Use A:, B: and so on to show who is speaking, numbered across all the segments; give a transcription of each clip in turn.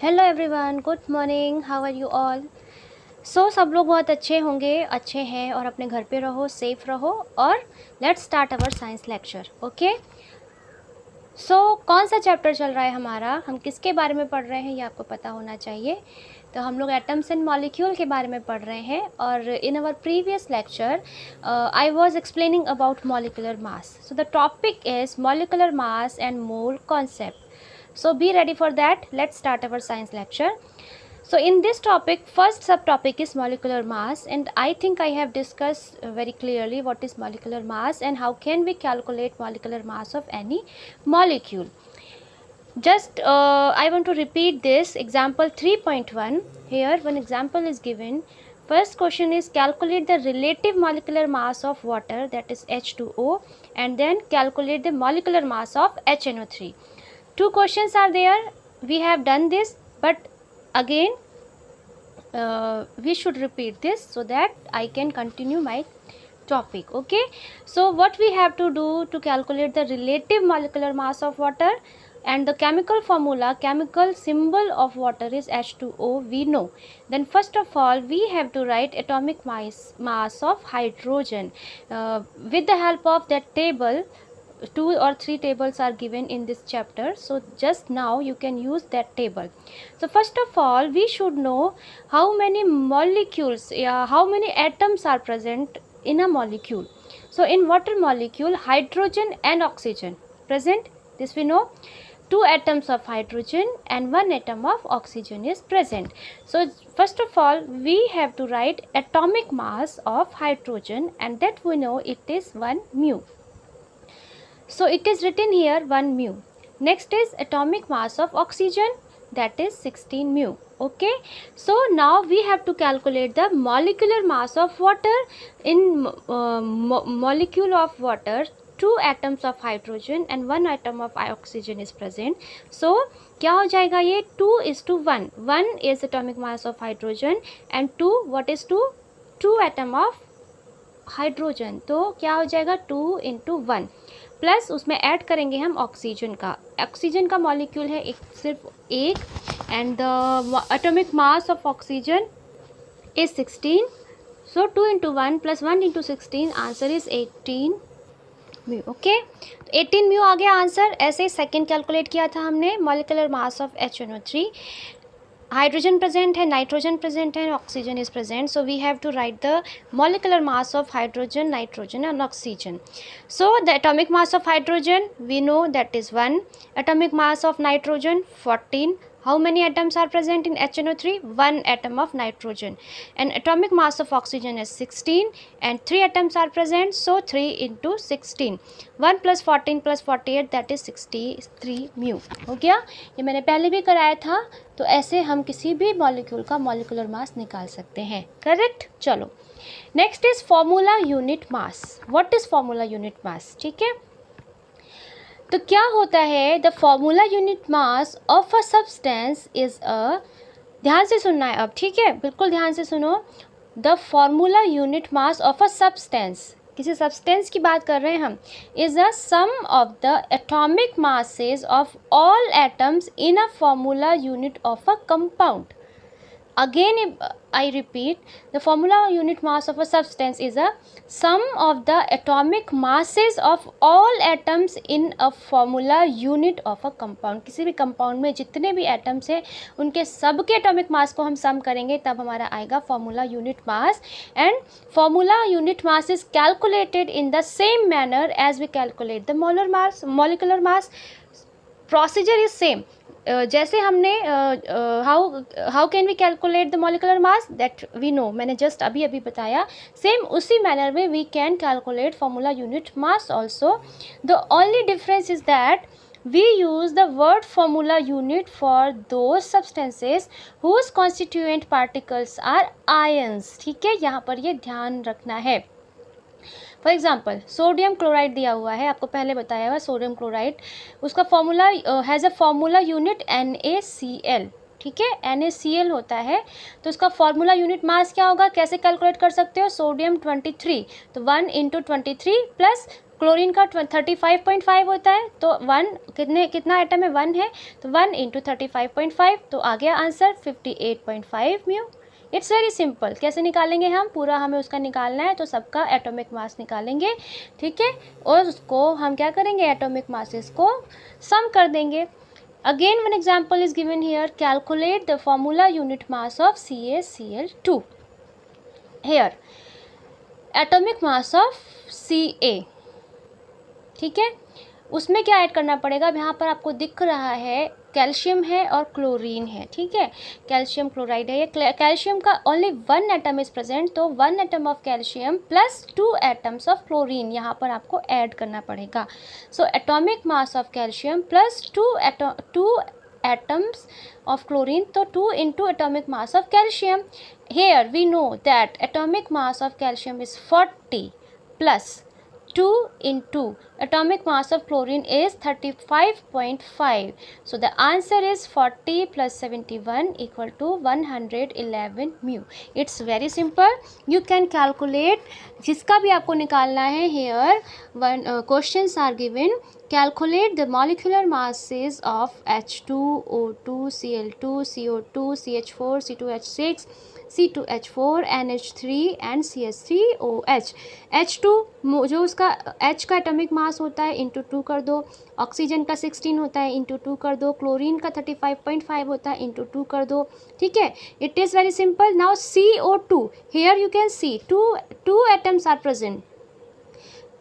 A: Hello everyone, good morning, how are you all. सब लोग बहुत अच्छे होंगे, अच्छे हैं और अपने घर पे रहो, सेफ रहो और let's start our science lecture. Okay, कौन सा चैप्टर चल रहा है हमारा, हम किसके बारे में पढ़ रहे हैं ये आपको पता होना चाहिए। तो हम लोग एटम्स एंड मॉलिक्यूल के बारे में पढ़ रहे हैं और in our previous lecture I was explaining about molecular mass. So the topic is molecular mass and mole concept. So be ready for that. Let's start our science lecture. So in this topic, first subtopic is molecular mass, and I think I have discussed very clearly what is molecular mass and how can we calculate molecular mass of any molecule. Just I want to repeat this example 3.1. Here one example is given. First question is calculate the relative molecular mass of water, that is H2O, and then calculate the molecular mass of HNO3. Two questions are there. We have done this, but again we should repeat this so that I can continue my topic. Okay, so what we have to do to calculate the relative molecular mass of water, and the chemical formula, chemical symbol of water is H2O, we know. Then first of all we have to write atomic mass of hydrogen. With the help of that table, 2 or 3 tables are given in this chapter, so just now you can use that table. So first of all we should know how many molecules, how many atoms are present in a molecule. So in water molecule, hydrogen and oxygen present, this we know. 2 atoms of hydrogen and 1 atom of oxygen is present. So first of all we have to write atomic mass of hydrogen, and that we know it is 1 mu. So it is written here 1 mu. Next is atomic mass of oxygen, that is 16 mu. Okay, so now we have to calculate the molecular mass of water. In molecule of water, 2 atoms of hydrogen and 1 atom of oxygen is present. So क्या हो जाएगा ये 2:1. 1 is atomic mass of hydrogen and 2, what is 2? 2 atom of hydrogen. तो क्या हो जाएगा 2:1 plus उसमें add करेंगे हम ऑक्सीजन का. ऑक्सीजन का मॉलिक्यूल है एक, सिर्फ एक, and the atomic mass of oxygen is 16. So 2:1 plus 1:16, answer is 18 mu. Okay, 18 mu आ गया आंसर. ऐसे ही सेकेंड कैलकुलेट किया था हमने, molecular mass of HNO3. Hydrogen present है, नाइट्रोजन प्रेजेंट है, oxygen is present. So we have to write the molecular mass of hydrogen, nitrogen and oxygen. So the atomic mass of hydrogen we know that is 1. Atomic mass of nitrogen 14. How many atoms are present in HNO3? 1 atom of nitrogen. And atomic mass of oxygen is 16 and 3 atoms are present, so 3:16. 1 plus 14 plus 48, that is 63 mu. हो गया, ये मैंने पहले भी कराया था. तो ऐसे हम किसी भी मॉलिक्यूल का मॉलिक्यूलर मास निकाल सकते हैं. करेक्ट. चलो, next is formula unit mass. What is formula unit मास? ठीक है, तो क्या होता है, the formula unit mass of a substance is a, ध्यान से सुनना है अब, ठीक है, बिल्कुल ध्यान से सुनो. The formula unit mass of a substance, किसी सब्सटेंस की बात कर रहे हैं हम, is a sum of the atomic masses of all atoms in a formula unit of a compound. Again, I repeat, the formula unit mass of a substance is a sum of the atomic masses of all atoms in a formula unit of a compound. किसी भी compound में जितने भी atoms हैं उनके सबके atomic mass को हम सम करेंगे, तब हमारा आएगा formula unit mass. And formula unit mass is calculated in the same manner as we calculate the molar mass, molecular mass. Procedure is same. जैसे हमने how can we calculate the molecular mass, that we know, मैंने just अभी अभी बताया. Same उसी manner में we can calculate formula unit mass also. The only difference is that we use the word formula unit for those substances whose constituent particles are ions. ठीक है, यहाँ पर ये ध्यान रखना है. फॉर एग्जाम्पल सोडियम क्लोराइड दिया हुआ है, आपको पहले बताया हुआ सोडियम क्लोराइड, उसका formula has a formula unit NaCl. ठीक है, NaCl होता है, तो उसका फॉर्मूला यूनिट मास क्या होगा, कैसे कैलकुलेट कर सकते हो, सोडियम 23, तो 1 × 23 प्लस क्लोरीन का 35.5 होता है, तो 1 कितना एटम है, 1 है, तो 1 इंटू 35.5, तो आ गया answer 58.5 mu. It's very simple. कैसे निकालेंगे हम, पूरा हमें उसका निकालना है, तो सबका एटॉमिक मास निकालेंगे, ठीक है, और उसको हम क्या करेंगे, एटॉमिक मासेस को सम कर देंगे। Again one example is given here, calculate the formula unit mass of CaCl2। Here atomic mass of Ca, ठीक है, उसमें क्या ऐड करना पड़ेगा। अब यहाँ पर आपको दिख रहा है कैल्शियम है और क्लोरीन है, ठीक है, कैल्शियम क्लोराइड है। ये कैल्शियम का ओनली 1 एटम इज प्रेजेंट, तो 1 atom of calcium plus 2 atoms of chlorine यहाँ पर आपको ऐड करना पड़ेगा। सो atomic mass of calcium plus 2 atoms of chlorine, so 2 into atomic mass of calcium. Here we know that atomic mass of calcium is 40 plus 2 into atomic mass of chlorine is 35.5. So the answer is 40 plus 71 equal to 111 mu. It's very simple. You can calculate, जिसका भी आपको निकालना है. Here one questions are given. Calculate the molecular masses of H2O2, Cl2, CO2, CH4, C2H6, C2H4, NH3 and CH3OH. H2 जो उसका H का atomic mass होता है इंटू 2 कर दो, ऑक्सीजन का 16 होता है इंटू 2 कर दो, क्लोरीन का 35.5 होता है इंटू 2 कर दो, ठीक है. It is very simple. Now CO2, here you can see two atoms are present.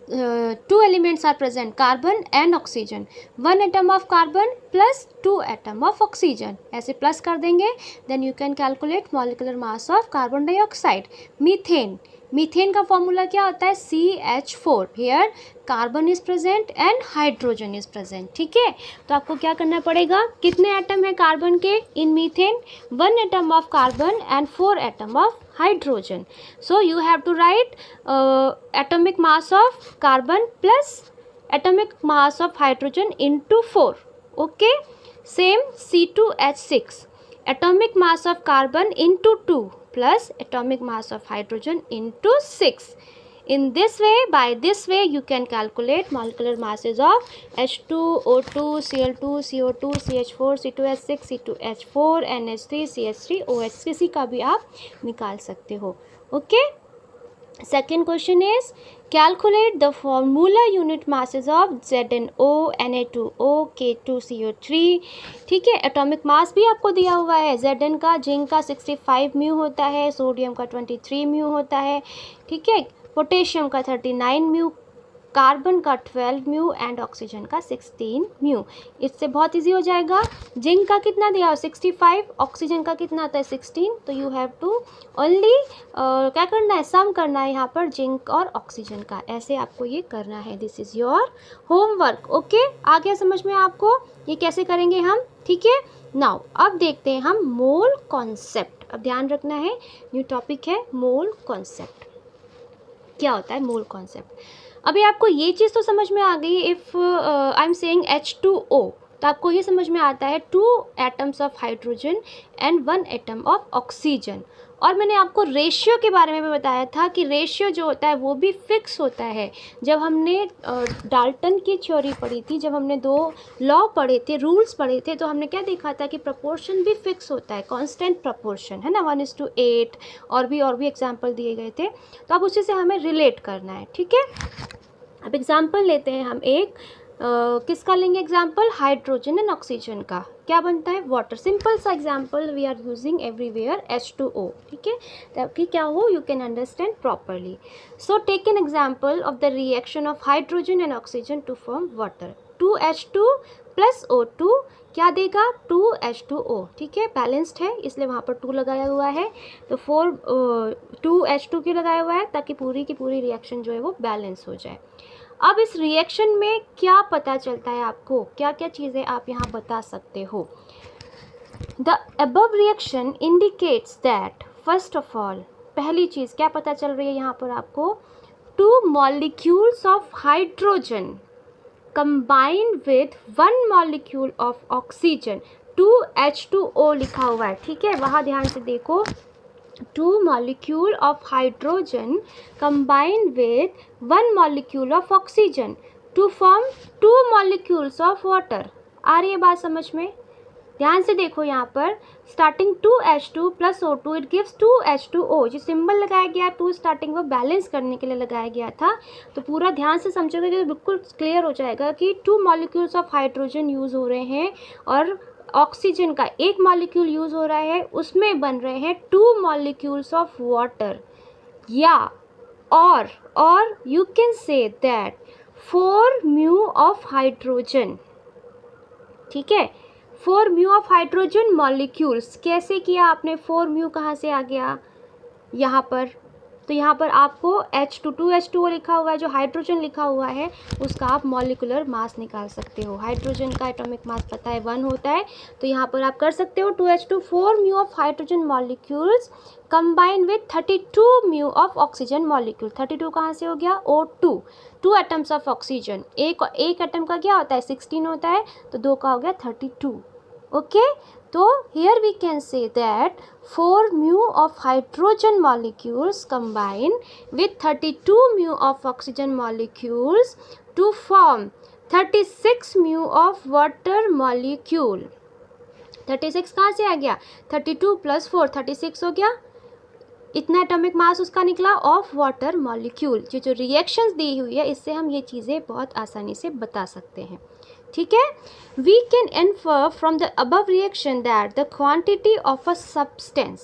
A: 2 elements are present, carbon and oxygen. 1 atom of carbon plus 2 atom of oxygen. ऐसे प्लस कर देंगे. Then you can calculate molecular mass of carbon dioxide. Methane. Methane का formula क्या होता है, CH4. Here carbon is present and hydrogen is present, ठीक है. तो आपको क्या करना पड़ेगा, कितने एटम है कार्बन के in methane, 1 atom of carbon and 4 atom of hydrogen. So you have to write atomic mass of carbon plus atomic mass of hydrogen into 4. Okay. Same C2H6, atomic mass of carbon into 2 plus atomic mass of hydrogen into 6. In this way, by this way you can calculate molecular masses of H2O2, Cl2, CO2, CH4, C2H6, C2H4, NH3, CH3, OH. किसी का भी आप निकाल सकते हो. Okay. Second question is calculate the formula unit masses of ZnO, Na2O, K2CO3. ठीक है. Atomic mass भी आपको दिया हुआ है. Zn का, जिंक का 65 म्यू होता है, सोडियम का 23 म्यू होता है, ठीक है, पोटेशियम का 39 म्यू, कार्बन का 12 म्यू एंड ऑक्सीजन का 16 म्यू. इससे बहुत इजी हो जाएगा. जिंक का कितना दिया हो, 65, ऑक्सीजन का कितना आता है 16. तो यू हैव टू ओनली क्या करना है, सम करना है यहाँ पर जिंक और ऑक्सीजन का. ऐसे आपको ये करना है. This is your homework. Okay. आ गया समझ में आपको, ये कैसे करेंगे हम, ठीक है. नाउ अब देखते हैं हम मोल कॉन्सेप्ट. अब ध्यान रखना है, न्यू टॉपिक है मोल कॉन्सेप्ट. क्या होता है मोल कॉन्सेप्ट. अभी आपको ये चीज़ तो समझ में आ गई. If I am saying H2O, तो आपको ये समझ में आता है 2 atoms of hydrogen and 1 atom of oxygen. और मैंने आपको रेशियो के बारे में भी बताया था कि रेशियो जो होता है वो भी फिक्स होता है. जब हमने डाल्टन की थ्योरी पढ़ी थी, जब हमने 2 लॉ पढ़े थे, रूल्स पढ़े थे, तो हमने क्या देखा था कि प्रपोर्शन भी फिक्स होता है, कांस्टेंट प्रपोर्शन है ना, 1:8. और भी एग्जांपल दिए गए थे. तो अब उसी से हमें रिलेट करना है, ठीक है. अब एग्जांपल लेते हैं हम एक, किसका लेंगे एग्जाम्पल, हाइड्रोजन एंड ऑक्सीजन का. क्या बनता है, वाटर. सिंपल सा example we are using everywhere, H2O, ठीक है, ताकि क्या हो, you can understand properly. So take an example of the reaction of hydrogen and oxygen to form water. 2H2 plus O2 क्या देगा, 2H2O, ठीक है, बैलेंस्ड है इसलिए वहाँ पर 2 लगाया हुआ है. तो 2H2 क्यों लगाया हुआ है, ताकि पूरी की पूरी रिएक्शन जो है वो बैलेंस हो जाए. अब इस रिएक्शन में क्या पता चलता है आपको, क्या क्या चीज़ें आप यहाँ बता सकते हो. The above reaction indicates that, first of all पहली चीज़ क्या पता चल रही है यहाँ पर आपको, 2 molecules of hydrogen combine with 1 molecule of oxygen. 2H2O लिखा हुआ है, ठीक है, वहाँ ध्यान से देखो. 2 molecule of hydrogen combined with 1 molecule of oxygen to form 2 molecules of water. आ रही है बात समझ में? ध्यान से देखो यहाँ पर starting 2H2 plus O2 it gives 2H2O. जो सिंबल लगाया गया 2 स्टार्टिंग वो बैलेंस करने के लिए लगाया गया था. तो पूरा ध्यान से समझोगे तो बिल्कुल क्लियर हो जाएगा कि 2 मॉलिक्यूल्स ऑफ हाइड्रोजन यूज़ हो रहे हैं और ऑक्सीजन का एक मॉलिक्यूल यूज़ हो रहा है, उसमें बन रहे हैं 2 मॉलिक्यूल्स ऑफ वाटर. या और you can say that 4 mu of hydrogen. ठीक है, 4 म्यू ऑफ हाइड्रोजन मॉलिक्यूल्स. कैसे किया आपने? 4 म्यू कहाँ से आ गया यहाँ पर? तो यहाँ पर आपको H2 लिखा हुआ है, जो हाइड्रोजन लिखा हुआ है उसका आप मॉलिकुलर मास निकाल सकते हो. हाइड्रोजन का एटॉमिक मास पता है 1 होता है, तो यहाँ पर आप कर सकते हो 2H2 4 mu of hydrogen molecules combine with 32 mu of oxygen molecule. 32 कहाँ से हो गया? O2. 2 atoms of oxygen. एक एटम का क्या होता है? 16 होता है, तो 2 का हो गया 32. ओके, तो here we can say that 4 mu of hydrogen molecules combine with 32 mu of oxygen molecules to form 36 mu of water molecule. 36 कहाँ से आ गया? 32 प्लस 4 36 हो गया. इतना एटॉमिक मास उसका निकला ऑफ वाटर मॉलिक्यूल. जो रिएक्शंस दी हुई है इससे हम ये चीज़ें बहुत आसानी से बता सकते हैं. ठीक है, we can infer from the above reaction that the quantity of a substance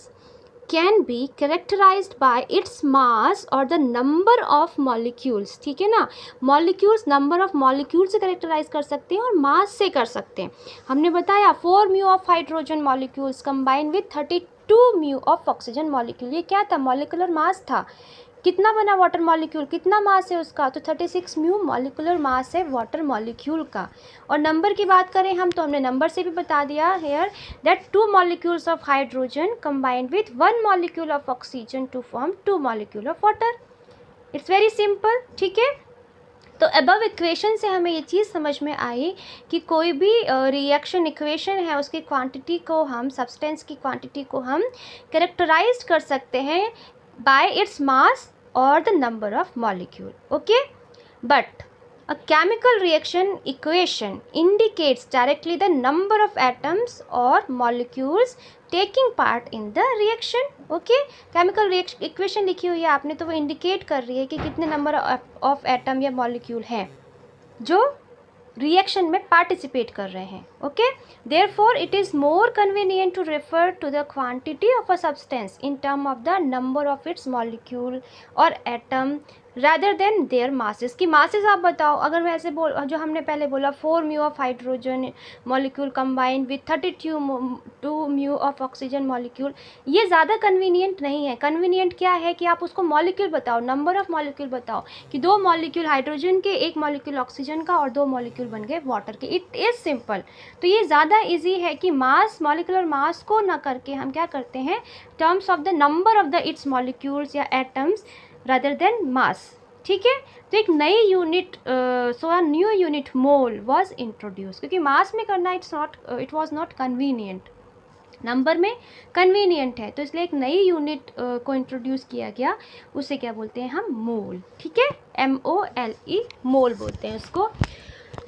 A: can be characterized by its mass or the number of molecules. ठीक है ना, molecules number of molecules से characterize कर सकते हैं और mass से कर सकते हैं. हमने बताया 4 mu of hydrogen molecules combined with 32 mu of oxygen molecule. ये क्या था? molecular mass था. कितना बना वाटर मॉलिक्यूल? कितना मास है उसका? तो 36 म्यू मॉलिकुलर मास है वाटर मॉलिक्यूल का. और नंबर की बात करें हम तो हमने नंबर से भी बता दिया here that 2 molecules of hydrogen combined with 1 molecule of oxygen to form 2 molecule of water. It's very simple. ठीक है, तो अबव इक्वेशन से हमें ये चीज़ समझ में आई कि कोई भी रिएक्शन इक्वेशन है उसकी क्वांटिटी को हम सब्सटेंस की क्वांटिटी को हम कैरेक्टराइज कर सकते हैं by its mass or the number of molecule. Okay, but a chemical reaction equation indicates directly the number of atoms or molecules taking part in the reaction. Okay, chemical reaction equation लिखी हुई है आपने तो वो indicate कर रही है कि कितने number of atom या molecule हैं जो रिएक्शन में पार्टिसिपेट कर रहे हैं. Okay, therefore it is more convenient to refer to the quantity of a substance in term of the number of its molecule और atom rather than their masses. कि masses आप बताओ, अगर मैं ऐसे बोल जो हमने पहले बोला 4 mu of hydrogen molecule combined with 32 mu of oxygen molecule, ये ज़्यादा कन्वीनियंट नहीं है. कन्वीनियंट क्या है कि आप उसको मॉलिक्यूल बताओ, नंबर ऑफ मॉलिक्यूल बताओ कि 2 मॉलिक्यूल हाइड्रोजन के, 1 मॉलिक्यूल ऑक्सीजन का और 2 मॉलिक्यूल बन गए वाटर के. It is simple. तो ये ज़्यादा ईजी है कि मास, मॉलिकुलर मास को ना करके हम क्या करते हैं terms of the number of the it's molecules या एटम्स rather than mass. ठीक है, तो एक नई unit new unit mole was introduce, क्योंकि मास में करना it was not convenient, number में कन्वीनियंट है, तो इसलिए एक नई यूनिट को इंट्रोड्यूस किया गया. उसे क्या बोलते हैं हम? मोल. ठीक है, MOLE मोल बोलते हैं उसको.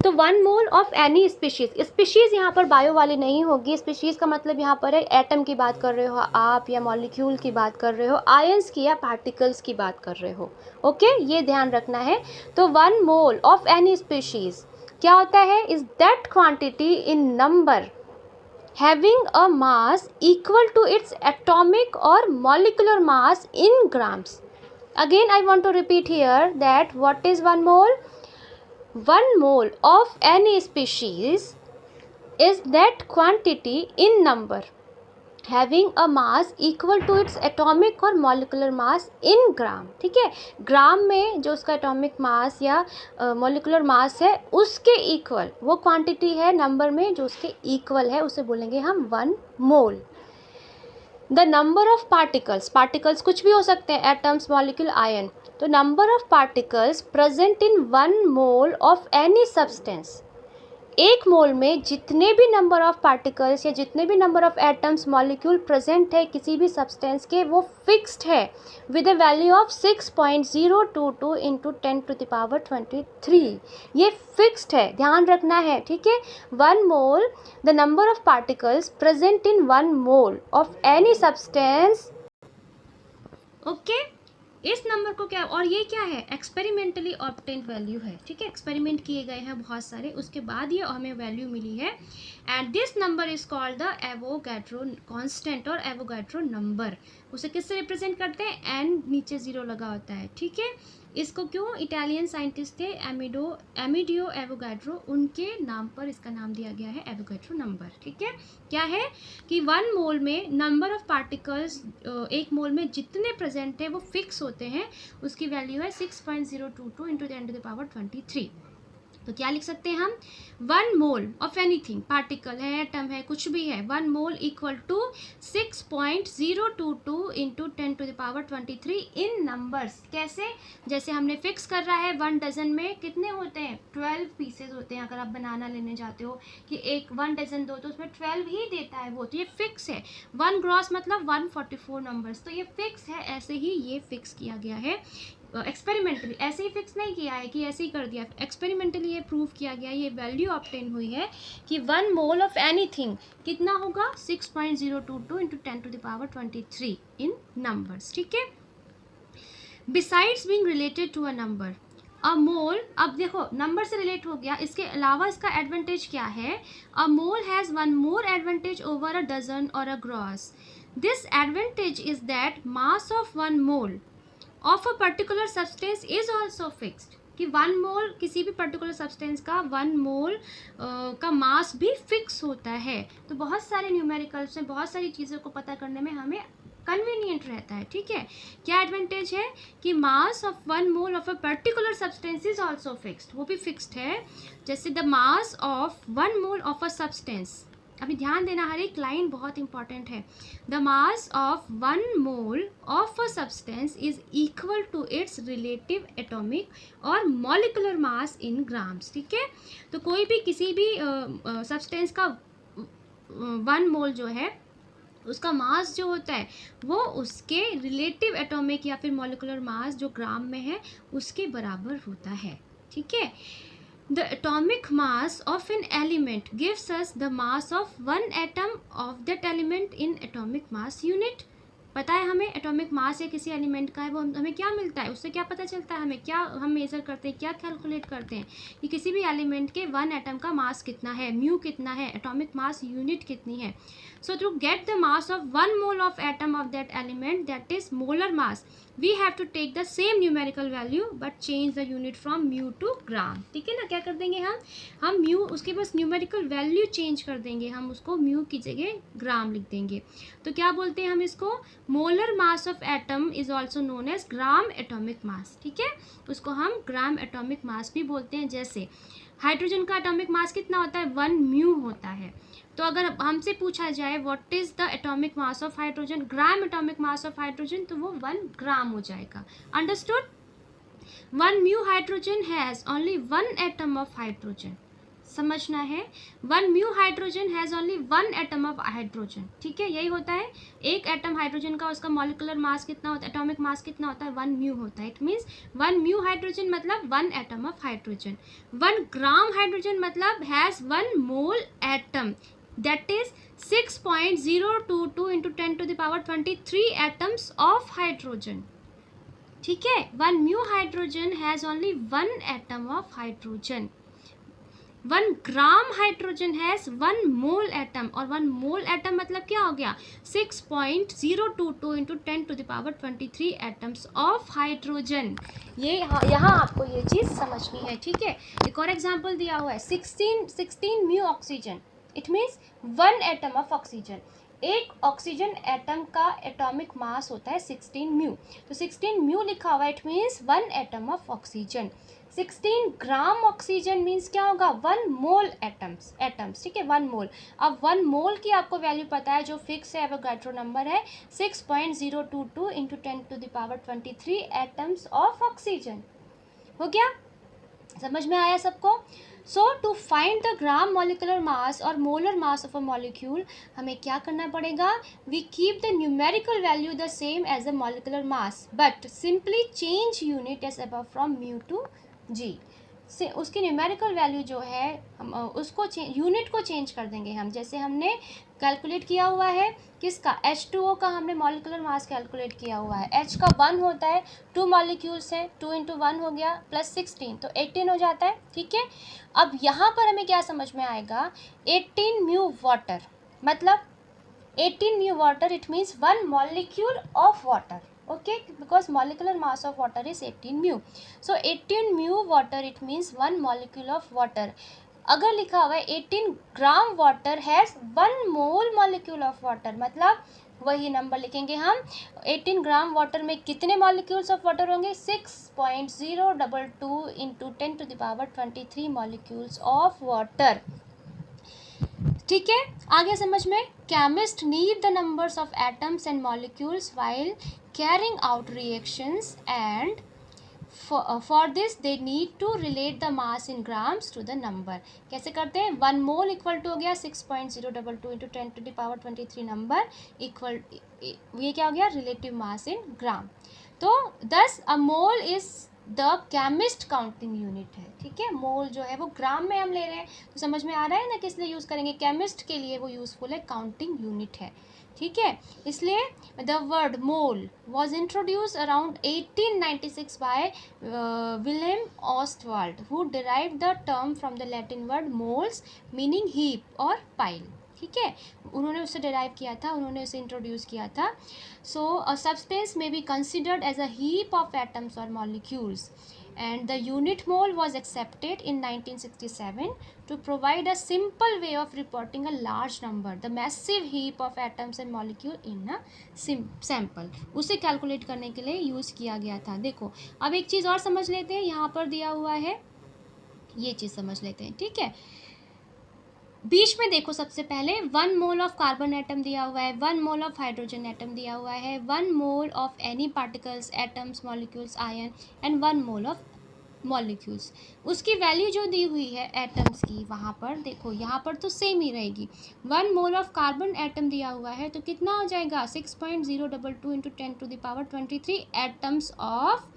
A: तो 1 मोल ऑफ एनी स्पीशीज़ यहाँ पर बायो वाली नहीं होगी. स्पीशीज़ का मतलब यहाँ पर है एटम की बात कर रहे हो आप या मॉलिक्यूल की बात कर रहे हो, आयंस की या पार्टिकल्स की बात कर रहे हो. ओके, ये ध्यान रखना है. तो 1 मोल ऑफ एनी स्पीशीज़ क्या होता है? Is that quantity in number having a mass equal to its atomic और molecular mass in grams. Again I want to repeat here that what is 1 mole? 1 mole of any species is that quantity in number having a mass equal to its atomic or molecular mass in gram. ठीक है, ग्राम में जो उसका atomic mass या molecular mass है उसके equal वो quantity है नंबर में जो उसके इक्वल है, उसे बोलेंगे हम 1 mole. The number of particles कुछ भी हो सकते हैं, एटम्स, मॉलिक्यूल, आयन. तो number of particles present in 1 mole of any substance एक मोल में जितने भी नंबर ऑफ पार्टिकल्स या जितने भी number of atoms molecule present है किसी भी सब्सटेंस के, वो फिक्स्ड है with a value of 6.022 into 10⁻23। ये फिक्स्ड है, ध्यान रखना है, ठीक है। 1 mole, the number of particles present in 1 mole of any substance, okay. इस नंबर को क्या, और ये क्या है, एक्सपेरिमेंटली ऑब्टेन्ड वैल्यू है, ठीक है। एक्सपेरिमेंट किए गए हैं बहुत सारे, उसके बाद ये हमें वैल्यू मिली है। And this number is called the Avogadro constant और एवोगैड्रो नंबर। उसे किससे रिप्रेजेंट करते हैं, एन नीचे जीरो लगा होता है, ठीक है। इसको क्यों, इटालियन साइंटिस्ट थे एमिडियो एवोगैड्रो, उनके नाम पर इसका नाम दिया गया है एवोगैड्रो नंबर, ठीक है। क्या है कि 1 मोल में नंबर ऑफ पार्टिकल्स, एक मोल में जितने प्रेजेंट है वो फिक्स होते हैं, उसकी वैल्यू है 6.022 इंटू 10⁻23। तो क्या लिख सकते हैं हम, 1 मोल ऑफ एनीथिंग, पार्टिकल है, एटम है, कुछ भी है, 1 mole equal to 6.022 into 10⁻23 in numbers. कैसे, जैसे हमने फिक्स कर रहा है 1 डजन में कितने होते हैं, 12 पीसेज होते हैं। अगर आप बनाना लेने जाते हो कि 1 डजन दो तो उसमें 12 ही देता है वो, तो ये फिक्स है। 1 ग्रॉस मतलब 144 नंबर्स, तो ये फिक्स है, ऐसे ही ये फिक्स किया गया है एक्सपेरिमेंटली। ऐसे ही फिक्स नहीं किया है कि ऐसे ही कर दिया, एक्सपेरिमेंटली ये प्रूव किया गया, ये वैल्यू ऑब्टेन हुई है कि 1 मोल ऑफ एनीथिंग कितना होगा, 6.022 इंटू 10⁻23 इन नंबर्स, ठीक है। Besides being related to a number, a mole, अब देखो नंबर से रिलेट हो गया, इसके अलावा इसका एडवांटेज क्या है, a mole has 1 more advantage over a dozen और a gross. This advantage is that mass of 1 mole of a particular substance is also fixed, कि 1 मोल किसी भी पर्टिकुलर सब्सटेंस का 1 मोल का मास भी फिक्स होता है। तो बहुत सारे न्यूमेरिकल्स में बहुत सारी चीज़ों को पता करने में हमें कन्वीनियंट रहता है, ठीक है। क्या एडवांटेज है कि mass of 1 mole of a particular substance is also fixed, वो भी फिक्स्ड है। जैसे the mass of 1 mole of a substance, अभी ध्यान देना, हर एक लाइन बहुत इंपॉर्टेंट है। The mass of 1 mole of a substance is equal to its relative atomic और मॉलिकुलर मास इन ग्राम्स, ठीक है। तो कोई भी किसी भी सब्सटेंस का 1 मोल जो है उसका मास जो होता है वो उसके रिलेटिव एटॉमिक या फिर मॉलिकुलर मास जो ग्राम में है उसके बराबर होता है, ठीक है। The atomic mass of an element gives us the mass of one atom of that element in atomic mass unit. पता है हमें एटॉमिक मास या किसी एलिमेंट का है, वो हमें क्या मिलता है, उससे क्या पता चलता है, हमें क्या हम मेजर करते हैं, क्या कैलकुलेट करते हैं कि किसी भी एलिमेंट के 1 एटम का मास कितना है, म्यू कितना है, एटॉमिक मास यूनिट कितनी है। So to get the mass of 1 mole of atom of that element, that is molar mass, we have to take the same numerical value but change the unit from mu to gram, ठीक है ना। क्या कर देंगे हम mu, उसके बस numerical value change कर देंगे, हम उसको म्यू की जगह ग्राम लिख देंगे। तो क्या बोलते हैं हम इसको, molar mass of atom is also known as gram atomic mass, ठीक है। उसको हम ग्राम एटॉमिक मास भी बोलते हैं। जैसे हाइड्रोजन का एटॉमिक मास कितना होता है, 1 म्यू होता है। तो अगर हमसे पूछा जाए what is the atomic mass of hydrogen, gram atomic mass of hydrogen, तो वो 1 ग्राम हो जाएगा। Understood. 1 mu hydrogen has only 1 atom of hydrogen, समझना है। 1 mu hydrogen has only 1 atom of hydrogen, ठीक है। यही होता है, एक एटम हाइड्रोजन का उसका मॉलिकुलर मास कितना होता है, एटॉमिक मास कितना होता है, 1 म्यू होता है। इट मीन्स 1 म्यू हाइड्रोजन मतलब 1 atom of hydrogen. 1 gram hydrogen मतलब has 1 mole atom, that is 6.022 into 10⁻23 atoms of hydrogen, ठीक है। 1 mu hydrogen has only 1 atom of hydrogen. 1 gram hydrogen has 1 mole atom, और 1 mole atom मतलब क्या हो गया, 6.022 into 10⁻23 atoms of hydrogen. ये यहाँ आपको ये चीज़ समझनी है, ठीक है। एक और एग्जाम्पल दिया हुआ है, 16 mu oxygen, it means 1 atom of oxygen. एक ऑक्सीजन एटम का एटॉमिक मास होता है 16 म्यू, तो 16 म्यू लिखा हुआ है, it means 1 atom of oxygen. 16 gram oxygen means क्या होगा, 1 मोल एटम्स, ठीक है, 1 मोल। अब 1 मोल की आपको वैल्यू पता है, जो फिक्स है, एवोगाड्रो नंबर है 6.022 इंटू 10⁻23 एटम्स ऑफ ऑक्सीजन। हो गया, समझ में आया सबको। So to find the gram molecular mass और molar mass of a molecule हमें क्या करना पड़ेगा, we keep the numerical value the same as a molecular mass but simply change unit as above from mu to g. से उसकी numerical value जो है हम उसको यूनिट को चेंज कर देंगे हम, जैसे हमने कैलकुलेट किया हुआ है किसका, H2O का हमने मॉलिकुलर मास कैलकुलेट किया हुआ है। H का 1 होता है, 2 मॉलिक्यूल्स हैं, 2 इंटू 1 हो गया प्लस 16 तो 18 हो जाता है, ठीक है। अब यहाँ पर हमें क्या समझ में आएगा, 18 म्यू वाटर, मतलब 18 mu water, it means 1 molecule of water, okay, because molecular mass of water is 18 mu. So 18 mu water, it means 1 molecule of water. अगर लिखा हुआ है 18 gram water has 1 mole molecule of water, मतलब वही number लिखेंगे हम, 18 gram water में कितने मॉलिक्यूल्स ऑफ वाटर होंगे, 6.022 into 10 to the power 23 molecules of water, ठीक है। आगे समझ में, chemist need the numbers of atoms and molecules while carrying out reactions and for this they need to relate the mass in grams to the number. कैसे करते हैं, 1 mole equal to हो गया 6.022 into 10 to the power 23 number equal, ये क्या हो गया, relative mass इन gram. तो 10 a mole is the chemist counting unit है, ठीक है। मोल जो है वो ग्राम में हम ले रहे हैं, तो समझ में आ रहा है ना किस लिए यूज़ करेंगे, केमिस्ट के लिए वो यूज़फुल है, काउंटिंग यूनिट है, ठीक है। इसलिए the word mole was introduce around 1896 by William Ostwald who derived the term from the Latin word moles meaning heap और पाइल, ठीक है। उन्होंने उसे डिराइव किया था, उन्होंने उसे इंट्रोड्यूस किया था। So a substance may be considered as a heap of atoms और molecules and the unit mole was accepted in 1967 to provide a simple way of reporting a large number, the massive heap of atoms and molecule in a sample, उसे calculate करने के लिए use किया गया था। देखो अब एक चीज़ और समझ लेते हैं, यहाँ पर दिया हुआ है, ये चीज़ समझ लेते हैं, ठीक है। बीच में देखो सबसे पहले 1 मोल ऑफ कार्बन एटम दिया हुआ है, 1 मोल ऑफ हाइड्रोजन एटम दिया हुआ है, 1 mole of any particles, atoms, molecules, ion and 1 mole of molecules. उसकी वैल्यू जो दी हुई है एटम्स की, वहाँ पर देखो, यहाँ पर तो सेम ही रहेगी। 1 मोल ऑफ कार्बन एटम दिया हुआ है तो कितना हो जाएगा, 6.022 into 10 to the power 23 atoms of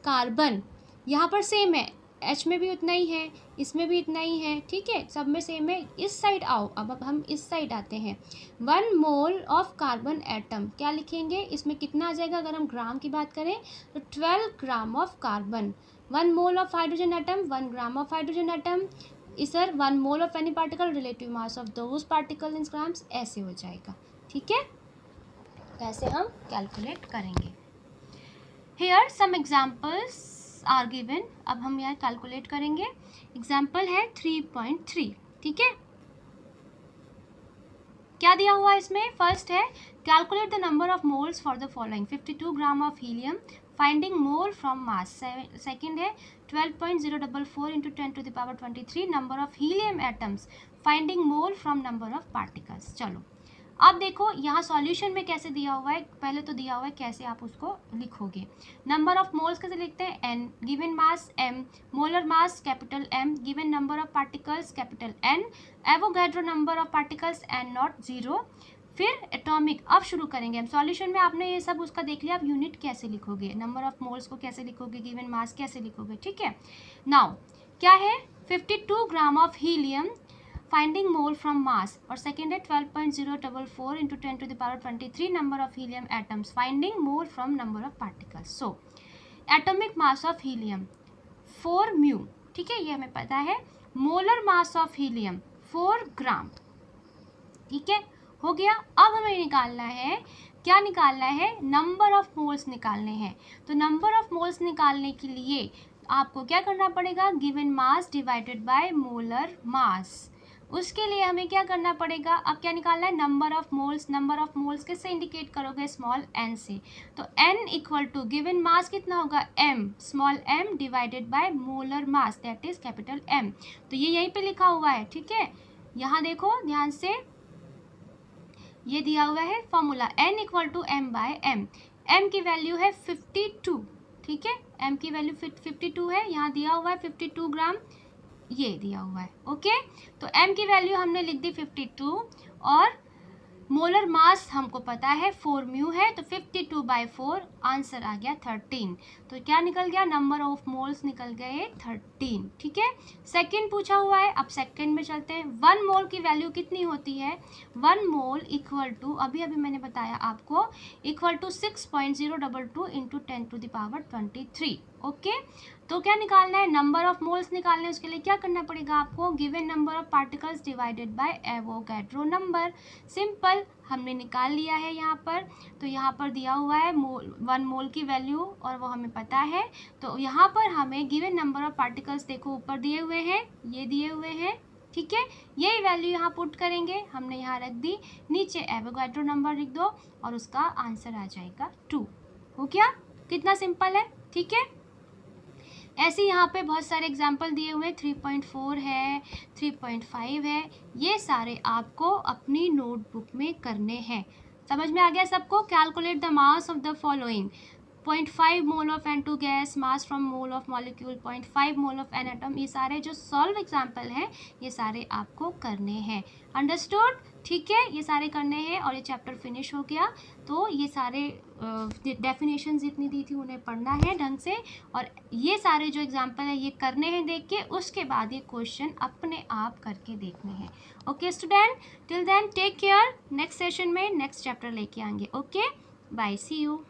A: carbon. यहाँ पर सेम है, एच में भी उतना ही है, इसमें भी इतना ही है, ठीक है, सब में सेम है। इस साइड आओ, अब हम इस साइड आते हैं। 1 मोल ऑफ कार्बन एटम क्या लिखेंगे, इसमें कितना आ जाएगा, अगर हम ग्राम की बात करें तो 12 gram of carbon. 1 mole of hydrogen atom, 1 gram of hydrogen atom, इधर 1 mole of any particle, relative mass of those particle in grams, ऐसे हो जाएगा, ठीक है। ऐसे हम कैलकुलेट करेंगे। Here some examples are given, अब हम यहाँ कैलकुलेट करेंगे। एग्जाम्पल है 3.3, ठीक है। क्या दिया हुआ है इसमें, फर्स्ट है calculate the number of moles for the following, 52 gram of helium, finding mole from mass. Second है 12.044 into 10 to the power 23 number of helium atoms, finding mole from number of particles. चलो अब देखो यहाँ solution में कैसे दिया हुआ है, पहले तो दिया हुआ है कैसे आप उसको लिखोगे। नंबर ऑफ मोल्स कैसे लिखते हैं, n, given mass m, molar mass capital M, given number of particles capital N, Avogadro number of particles n not 0, फिर एटॉमिक। अब शुरू करेंगे हम सॉल्यूशन में, आपने ये सब उसका देख लिया, अब यूनिट कैसे लिखोगे, नंबर ऑफ मोल्स को कैसे लिखोगे, गिवन मास कैसे लिखोगे, ठीक है। नाउ क्या है, 52 gram of helium, finding mole from mass, और सेकेंड है 12.044 into 10 to the power 23 number of helium atoms, finding mole from number of particles. So atomic mass of helium 4 mu, ठीक है, ये हमें पता है। Molar mass of helium 4 gram, ठीक है, हो गया। अब हमें निकालना है, क्या निकालना है, नंबर ऑफ मोल्स निकालने हैं। तो नंबर ऑफ मोल्स निकालने के लिए आपको क्या करना पड़ेगा, given mass divided by molar मास। उसके लिए हमें क्या करना पड़ेगा, अब क्या निकालना है, number of moles. Number of moles किससे इंडिकेट करोगे, स्मॉल n से। तो n equal to given mass कितना होगा, m, small m divided by molar mass, that is capital M। तो ये यहीं पे लिखा हुआ है, ठीक है। यहाँ देखो ध्यान से, ये दिया हुआ है formula, n equal to m by m। m की वैल्यू है 52, ठीक है, m की वैल्यू 52 है, यहाँ दिया हुआ है 52 ग्राम ये दिया हुआ है। ओके, तो m की वैल्यू हमने लिख दी 52 और मोलर मास हमको पता है 4 म्यू है, तो 52/4 आंसर आ गया 13। तो क्या निकल गया, नंबर ऑफ मोल्स निकल गए 13। ठीक है, सेकंड पूछा हुआ है, अब सेकंड में चलते हैं। 1 मोल की वैल्यू कितनी होती है, 1 मोल इक्वल टू, अभी अभी मैंने बताया आपको, इक्वल टू 6.022 इंटू 10⁻23। ओके, तो क्या निकालना है, नंबर ऑफ मोल्स निकालने हैं। उसके लिए क्या करना पड़ेगा आपको, given number of particles divided by Avogadro number. Simple, हमने निकाल लिया है यहाँ पर। तो यहाँ पर दिया हुआ है 1 मोल की वैल्यू और वो हमें पता है। तो यहाँ पर हमें गिवन नंबर ऑफ पार्टिकल्स देखो ऊपर दिए हुए हैं, ये दिए हुए हैं। ठीक है, यही वैल्यू यहाँ पुट करेंगे, हमने यहाँ रख दी, नीचे एवोगैड्रो नंबर लिख दो और उसका आंसर आ जाएगा 2। हो गया, कितना सिंपल है। ठीक है, ऐसे यहाँ पे बहुत सारे एग्जाम्पल दिए हुए हैं, 3.4 है, 3.5 है, ये सारे आपको अपनी नोटबुक में करने हैं। समझ में आ गया सबको। Calculate the mass of the following, 0.5 mole of N2 gas, mass from mole of molecule, 0.5 mole of an atom. ये सारे जो सॉल्व एग्जाम्पल हैं ये सारे आपको करने हैं। अंडरस्टूड। ठीक है, ये सारे करने हैं और ये चैप्टर फिनिश हो गया। तो ये सारे डेफिनेशन जितनी दी थी उन्हें पढ़ना है ढंग से, और ये सारे जो एग्जाम्पल है ये करने हैं देख के, उसके बाद ये क्वेश्चन अपने आप करके देखने हैं। Okay student, till then take care, next session में नेक्स्ट चैप्टर लेके आएंगे। Okay, bye, see you.